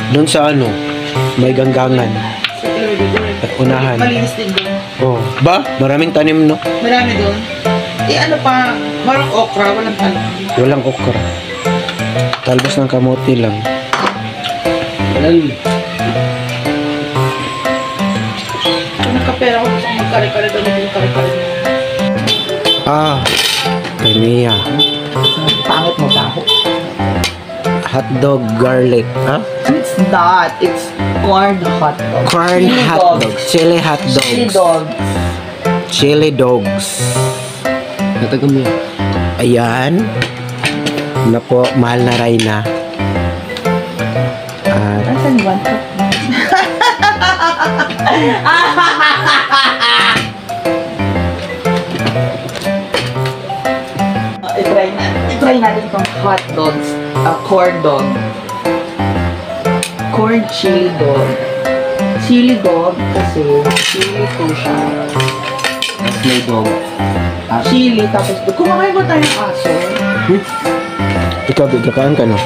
Doon sa ano, may ganggangan. Sa Ilocos. At unahan. Malinis din doon. Oh, ba? Maraming tanim, no? Marami doon. Ano pa, walang okra, walang talong. Walang okra. Talbos ng kamote lang. Kung nagkapera ko, gusto kong magkari-kari doon, yung kari-kari doon. Ah, kay Mia. Pangit mo taho. Hotdog garlic. Ha? It's not. It's corn hot dog. Corn Chili hotdog. dogs. Chili hotdogs. Chili dogs. Chili dogs. Natagam niya. Ayan. Na po, mahal na Rayna. At Asan one cup? I-try natin itong hot dogs. Corn dog. Corn chili dog. Chili dog kasi chili po siya. Tapos may dog. Chili, tapos kumakain ba tayong aso? ikaw, biglakaan ka, no?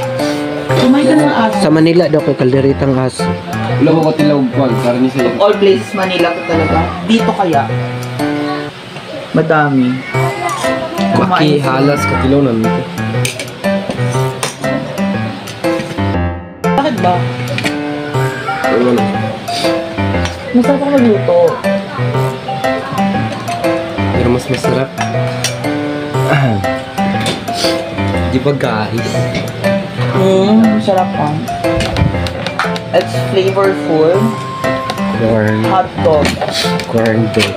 Kumain ka ng aso. Sa Manila daw kay kalderitang aso. Wala ko katilawag ko. Karni sa'yo. All places Manila ko talaga. Dito kaya. Madami. Maki halas katilaw na nito. Bakit ba? Pero wala. Masarap ka magluto. Pero mas masarap. Di ba guys? Masarap pa. It's flavorful. Corn. Hot dog. Corn dog.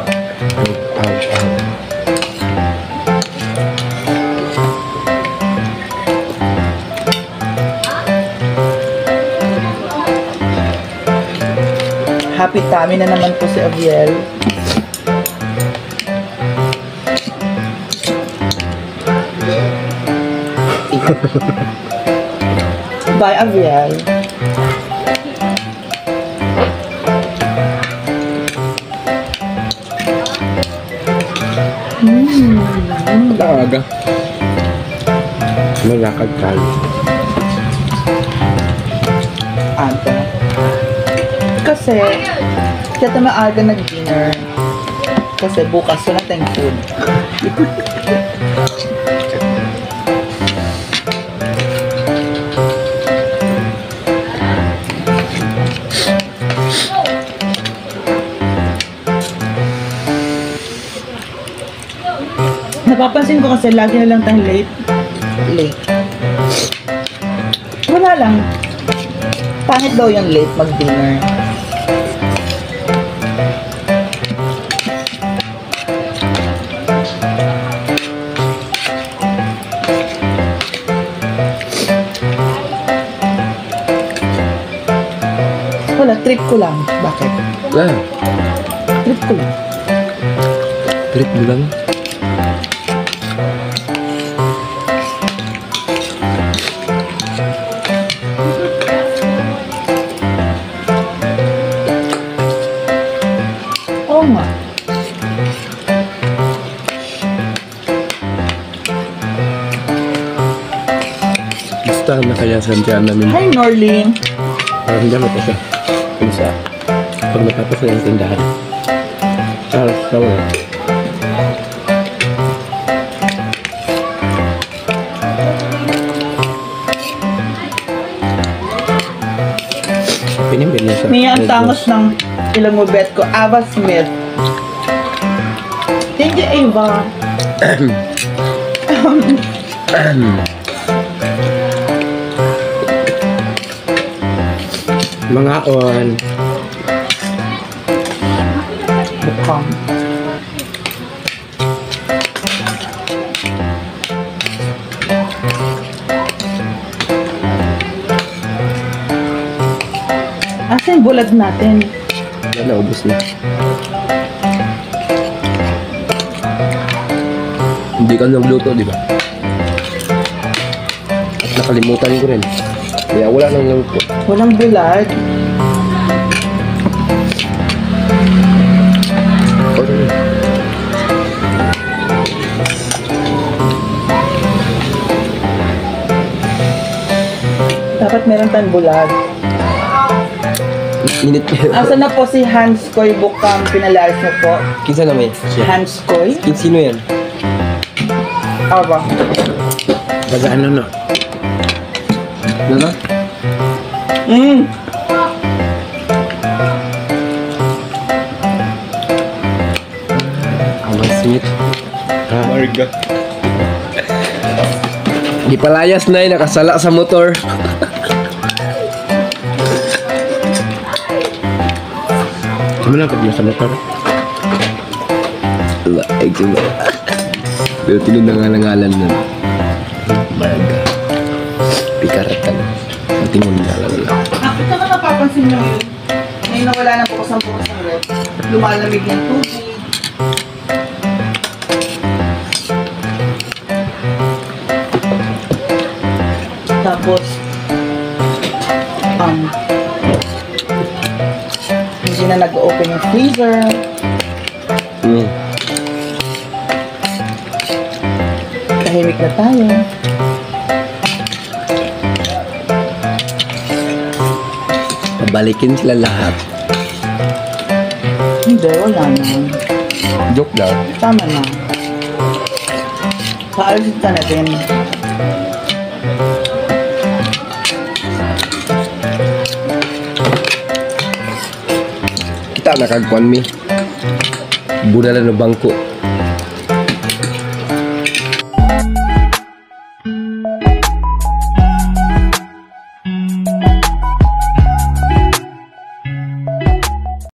Happy tummy na naman po si Aviel. Bye, Aviel. Talaga. Malakad tayo. Aga. Kasi, kaya tayo maaga nag-dinner. Kasi bukas wala tayong food. Napapansin ko kasi lagi na lang tayong late. Wala lang. Pangit daw yung late mag-dinner. Wala, trip ko lang. Bakit? Trip ko lang. Trip mo lang. Oo nga. Basta na kaya sandyan namin. Hi, Norlene. Parang dyan ito siya. Pinsa. Pag natapos na yung tindahan. Charles, tama na. Pinimbin niya siya. May ang tangos ng ilang mo bet ko. Ava Smith. Thank you, Ava. Mga on. Bukang. Asan yung bulag natin? Wala, naubos na. Hindi ka nagluto, di ba? At nakalimutan ko rin. Kaya wala nang luto. Walang bulag. Dapat meron tayong bulag. Init. Asa na po si Hans Koy Bukang pinalayas niyo po? Kinsa na may? Hans Koy? Sino yan? Aba. Bagaan na na. Ano? Aman sweet. Marga. Di palayas na nakasala sa motor. Ano na pag sa motor? Wala, coba. Pero tinundangan-ngalan nun. Marga. Pikaratan. Patingon na lang. Ito na napapansin niyo yun. Ngayon nawala na po sa bukas ng rep. Lumalamig ng tubig. Tapos, hindi na nag-open yung freezer. Tahimik na tayo. Pabalikin sila lahat. Hindi, wala na. Joke lang. Tama na. Paalisin ka natin. Kita nakagkuan mi. Budalan ng bangko.